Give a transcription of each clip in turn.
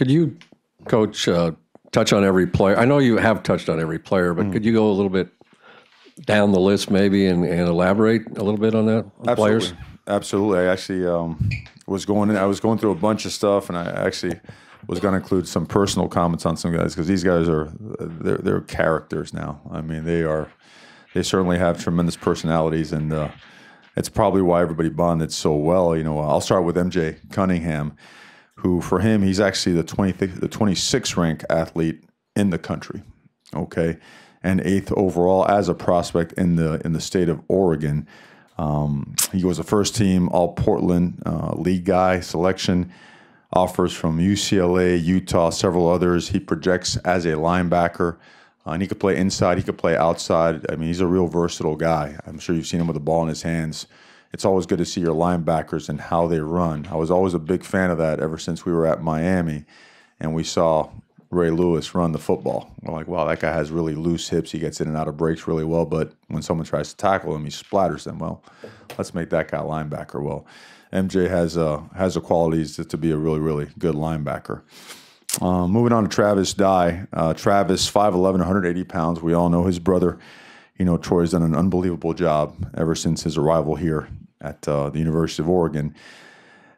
Could you, Coach, touch on every player? I know you have touched on every player, but could you go a little bit down the list maybe and elaborate a little bit on that, on players? Absolutely. I actually was going through a bunch of stuff, and I actually was going to include some personal comments on some guys because these guys they're characters now. I mean, they certainly have tremendous personalities, and it's probably why everybody bonded so well. You know, I'll start with MJ Cunningham, who for him, he's actually the 26th ranked athlete in the country, okay, and 8th overall as a prospect in the state of Oregon. He was a first team All Portland league guy selection, offers from UCLA, Utah, several others. He projects as a linebacker, and he could play inside, he could play outside. I mean, he's a real versatile guy. I'm sure you've seen him with the ball in his hands. It's always good to see your linebackers and how they run. I was always a big fan of that ever since we were at Miami, and we saw Ray Lewis run the football. I'm like, wow, that guy has really loose hips. He gets in and out of breaks really well, but when someone tries to tackle him, he splatters them. Well, let's make that guy a linebacker. Well, MJ has the qualities to be a really, really good linebacker. Moving on to Travis Dye. Travis, 5'11", 180 pounds. We all know his brother. You know, Troy's done an unbelievable job ever since his arrival here at the University of Oregon.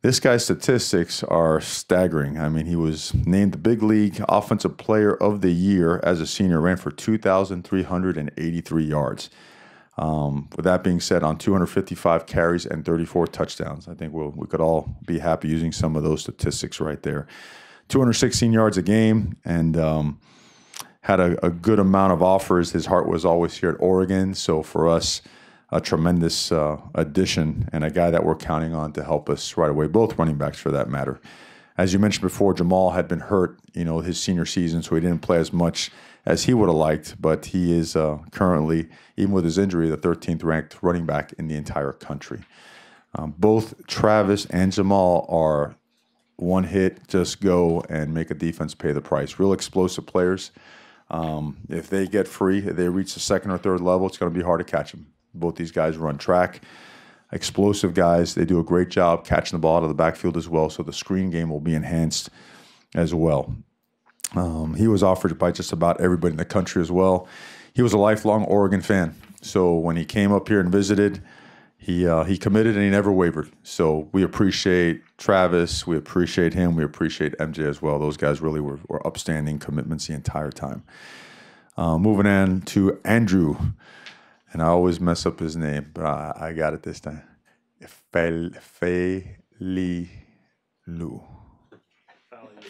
This guy's statistics are staggering. I mean, he was named the Big League Offensive Player of the Year as a senior, ran for 2,383 yards. With that being said, on 255 carries and 34 touchdowns. I think we could all be happy using some of those statistics right there. 216 yards a game, and had a good amount of offers. His heart was always here at Oregon, so for us, a tremendous addition and a guy that we're counting on to help us right away, both running backs for that matter. As you mentioned before, Jamal had been hurt, you know, his senior season, so he didn't play as much as he would have liked, but he is currently, even with his injury, the 13th ranked running back in the entire country. Both Travis and Jamal are one hit, just go and make a defense pay the price. Real explosive players. If they get free, if they reach the second or third level, it's going to be hard to catch them. Both these guys run track, explosive guys. They do a great job catching the ball out of the backfield as well, so the screen game will be enhanced as well. He was offered by just about everybody in the country as well. He was a lifelong Oregon fan, so when he came up here and visited, he committed and he never wavered. So we appreciate Travis, we appreciate him, we appreciate MJ as well. Those guys really were upstanding commitments the entire time. Moving on to Andrew. And I always mess up his name, but I got it this time.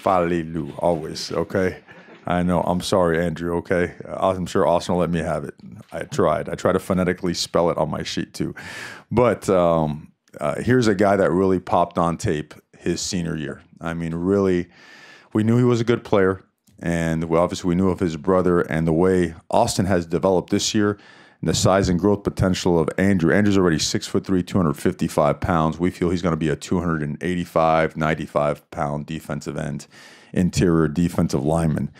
Faoliu, always, okay? I know. I'm sorry, Andrew, okay? I'm sure Austin will let me have it. I tried. I tried to phonetically spell it on my sheet, too. But here's a guy that really popped on tape his senior year. I mean, really, we knew he was a good player, and obviously we knew of his brother and the way Austin has developed this year, and the size and growth potential of Andrew. Andrew's already 6'3", 255 pounds. We feel he's going to be a 285, 95-pound defensive end, interior defensive lineman.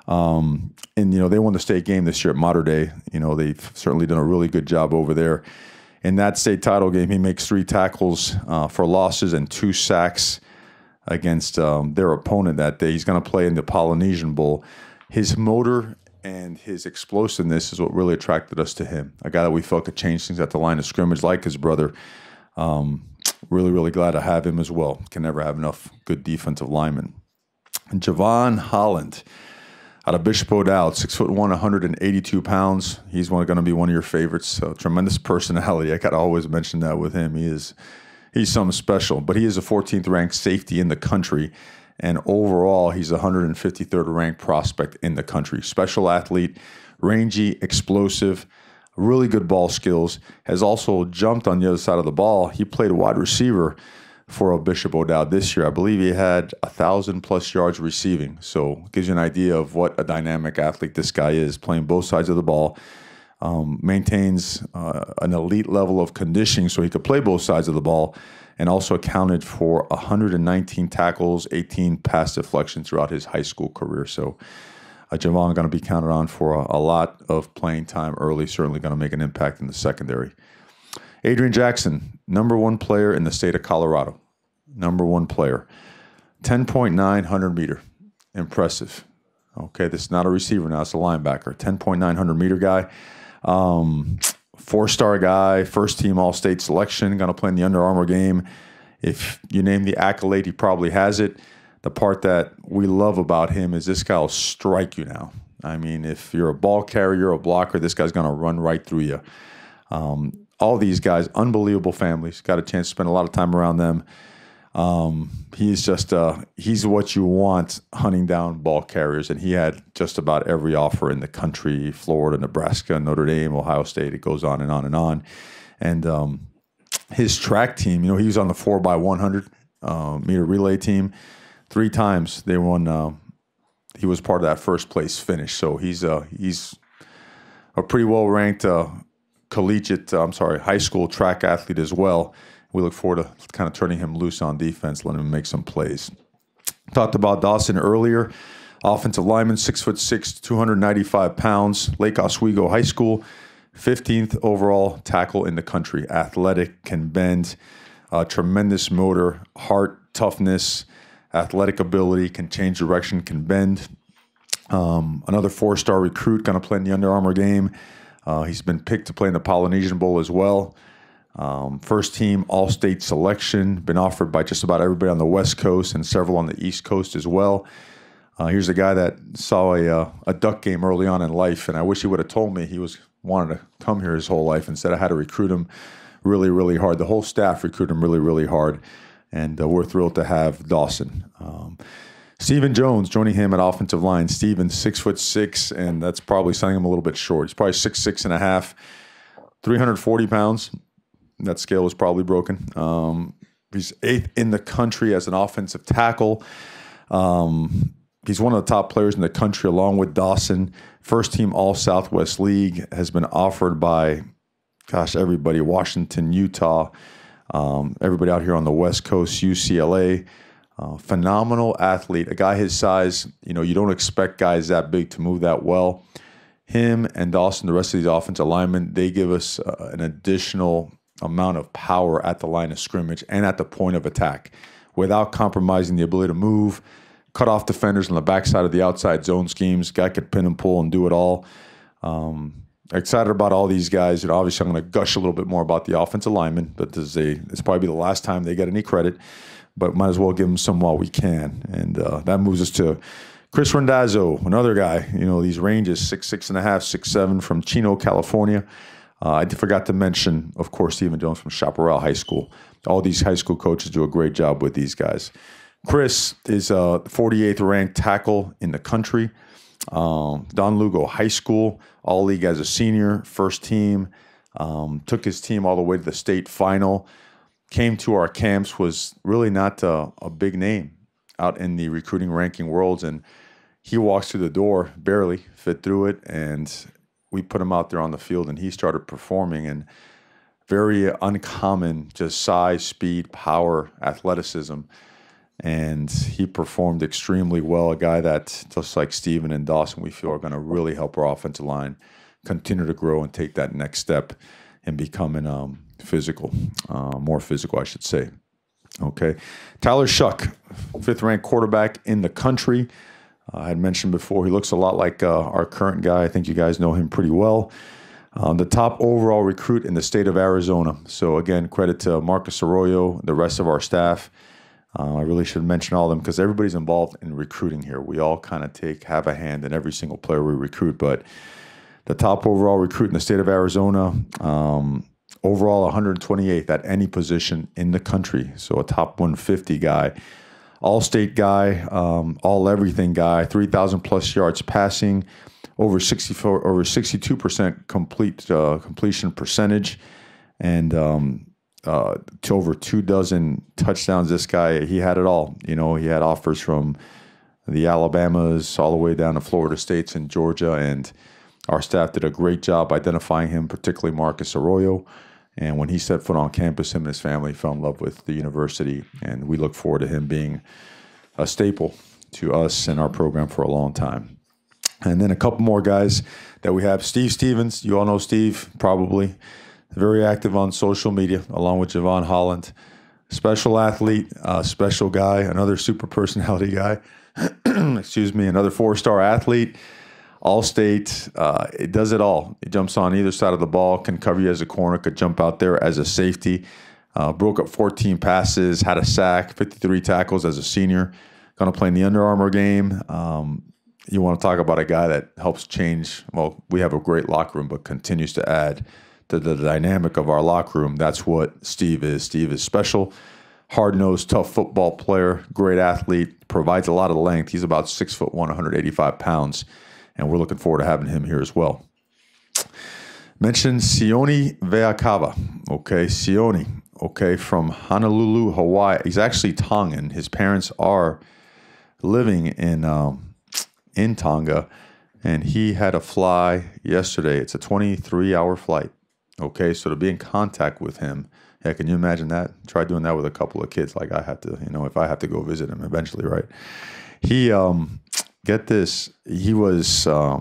And, you know, they won the state game this year at Mater Dei. You know, they've certainly done a really good job over there. In that state title game, he makes 3 tackles for losses and 2 sacks against their opponent that day. He's going to play in the Polynesian Bowl. His motor and his explosiveness is what really attracted us to him. A guy that we felt could change things at the line of scrimmage like his brother. Really, really glad to have him as well. Can never have enough good defensive linemen. And Javon Holland out of Bishop O'Dowd, 6'1", 182 pounds. He's going to be one of your favorites. So tremendous personality. I got to always mention that with him. He's something special. But he is a 14th ranked safety in the country. And overall, he's a 153rd ranked prospect in the country. Special athlete, rangy, explosive, really good ball skills. Has also jumped on the other side of the ball. He played wide receiver for a Bishop O'Dowd this year. I believe he had 1,000+ yards receiving. So it gives you an idea of what a dynamic athlete this guy is, playing both sides of the ball. Maintains an elite level of conditioning so he could play both sides of the ball, and also accounted for 119 tackles, 18 pass deflections throughout his high school career. So Javon going to be counted on for a lot of playing time early, certainly going to make an impact in the secondary. Adrian Jackson, #1 player in the state of Colorado. #1 player. 10.9 100-meter. impressive. Okay, this is not a receiver now. It's a linebacker. 10.900 meter guy. 4-star guy, first team All-State selection, going to play in the Under Armour game. If you name the accolade, he probably has it. The part that we love about him is this guy will strike you now. I mean, if you're a ball carrier, you're a blocker, this guy's going to run right through you. All these guys, unbelievable families. Got a chance to spend a lot of time around them. He's just, he's what you want hunting down ball carriers. And he had just about every offer in the country: Florida, Nebraska, Notre Dame, Ohio State. It goes on and on and on. And his track team, you know, he was on the 4x100 meter relay team. 3 times they won. He was part of that first place finish. So he's a pretty well ranked high school track athlete as well. We look forward to kind of turning him loose on defense, letting him make some plays. Talked about Dawson earlier. Offensive lineman, 6'6", 295 pounds, Lake Oswego High School, 15th overall tackle in the country. Athletic, can bend, tremendous motor, heart, toughness, athletic ability, can change direction, can bend. Another 4-star recruit, going to play in the Under Armour game. He's been picked to play in the Polynesian Bowl as well. First team All-State selection, been offered by just about everybody on the West Coast and several on the East Coast as well. Here's a guy that saw a duck game early on in life, and I wish he would have told me he wanted to come here his whole life. Instead, I had to recruit him really, really hard. The whole staff recruited him really, really hard, and we're thrilled to have Dawson. Stephen Jones joining him at offensive line. Stephen, 6'6", and that's probably selling him a little bit short. He's probably 6'6 and a half, 340 pounds. That scale was probably broken. He's 8th in the country as an offensive tackle. He's one of the top players in the country along with Dawson. First team All-Southwest League, has been offered by, everybody, Washington, Utah, everybody out here on the West Coast, UCLA. Phenomenal athlete, a guy his size. You know, you don't expect guys that big to move that well. Him and Dawson, the rest of these offensive linemen, they give us an additional amount of power at the line of scrimmage and at the point of attack without compromising the ability to move, cut off defenders on the backside of the outside zone schemes. Guy could pin and pull and do it all. Excited about all these guys. And obviously, I'm going to gush a little bit more about the offensive linemen, but it's probably the last time they get any credit, but might as well give them some while we can. And that moves us to Chris Randazzo, another guy. You know, these ranges, 6'6 and a half, 6'7", from Chino, California. I forgot to mention, of course, Stephen Jones from Chaparral High School. All these high school coaches do a great job with these guys. Chris is a 48th ranked tackle in the country. Don Lugo High School, all league as a senior, first team. Took his team all the way to the state final. Came to our camps, was really not a big name out in the recruiting ranking worlds, and he walks through the door, barely fit through it, and we put him out there on the field, and he started performing. And very uncommon, just size, speed, power, athleticism. And he performed extremely well. A guy that, just like Steven and Dawson, we feel are going to really help our offensive line continue to grow and take that next step in becoming physical, more physical, I should say. Okay. Tyler Shough, 5th-ranked quarterback in the country. I had mentioned before, he looks a lot like our current guy. I think you guys know him pretty well. The top overall recruit in the state of Arizona. So, again, credit to Marcus Arroyo, the rest of our staff. I really should mention all of them because everybody's involved in recruiting here. We all kind of have a hand in every single player we recruit. But the top overall recruit in the state of Arizona, overall 128th at any position in the country. So a top 150 guy. All-state guy, all-everything guy, 3,000 plus yards passing, over 62% completion percentage, and to over 24 touchdowns. This guy, he had it all. You know, he had offers from the Alabamas all the way down to Florida States and Georgia, and our staff did a great job identifying him, particularly Marcus Arroyo. And when he set foot on campus, him and his family fell in love with the university, and we look forward to him being a staple to us and our program for a long time. And then a couple more guys that we have. Steve Stevens, you all know Steve, probably. Very active on social media, along with Javon, Holland. Special athlete, special guy, another super personality guy. Excuse me, another 4-star athlete. All-state, it does it all. It jumps on either side of the ball, can cover you as a corner, could jump out there as a safety. Broke up 14 passes, had a sack, 53 tackles as a senior. Going to play in the Under Armour game. You want to talk about a guy that helps change. Well, we have a great locker room, but continues to add to the dynamic of our locker room. That's what Steve is. Steve is special, hard-nosed, tough football player, great athlete, provides a lot of length. He's about 6'1", 185 pounds, and we're looking forward to having him here as well. Mention Sione Kava. Okay, Sione. Okay, from Honolulu, Hawaii. He's actually Tongan. His parents are living in Tonga, and he had a fly yesterday. It's a 23-hour flight. Okay, so to be in contact with him, yeah, can you imagine that? Try doing that with a couple of kids like I had to, if I have to go visit him eventually, right? He, get this, he was a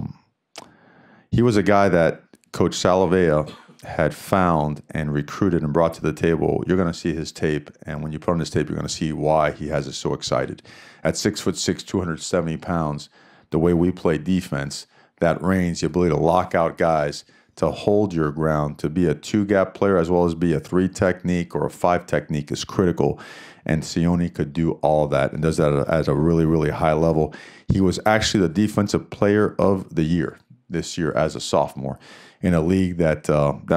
guy that Coach Salavea had found and recruited and brought to the table. You're going to see his tape, and when you put on his tape, you're going to see why he has us so excited. At 6'6", 270 pounds, the way we play defense, that range, the ability to lock out guys, to hold your ground, to be a 2-gap player as well as be a 3 technique or a 5 technique is critical. And Sione could do all that and does that at a really, really high level. He was actually the defensive player of the year this year as a sophomore in a league that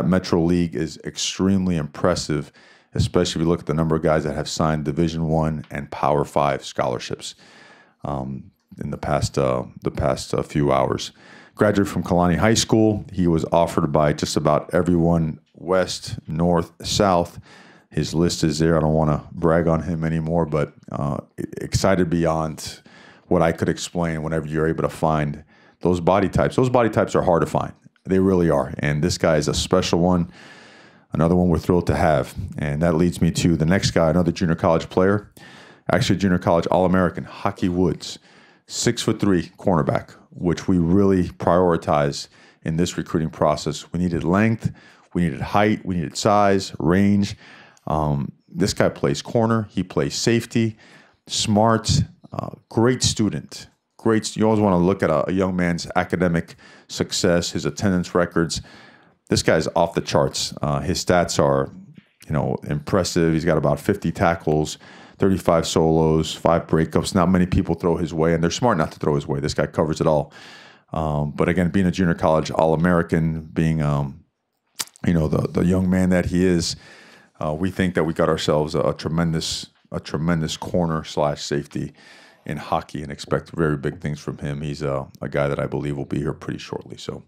Metro League is extremely impressive, especially if you look at the number of guys that have signed Division I and Power 5 scholarships in the past few hours. Graduated from Kalani High School. He was offered by just about everyone, west, north, south. His list is there. I don't want to brag on him anymore, but excited beyond what I could explain whenever you're able to find those body types. Those body types are hard to find. They really are. And this guy is a special one, another one we're thrilled to have. And that leads me to the next guy, another junior college player, actually junior college All-American, Haki Woods, 6'3" cornerback, which we really prioritize in this recruiting process. We needed length, we needed height, we needed size, range. This guy plays corner, he plays safety, smart, great student. You always want to look at a young man's academic success, his attendance records. This guy's off the charts. His stats are, impressive. He's got about 50 tackles, 35 solos, 5 breakups. Not many people throw his way, and they're smart not to throw his way. This guy covers it all. But again, being a junior college All-American, being, the young man that he is, we think that we got ourselves a tremendous corner/safety in Haki and expect very big things from him. He's a guy that I believe will be here pretty shortly. So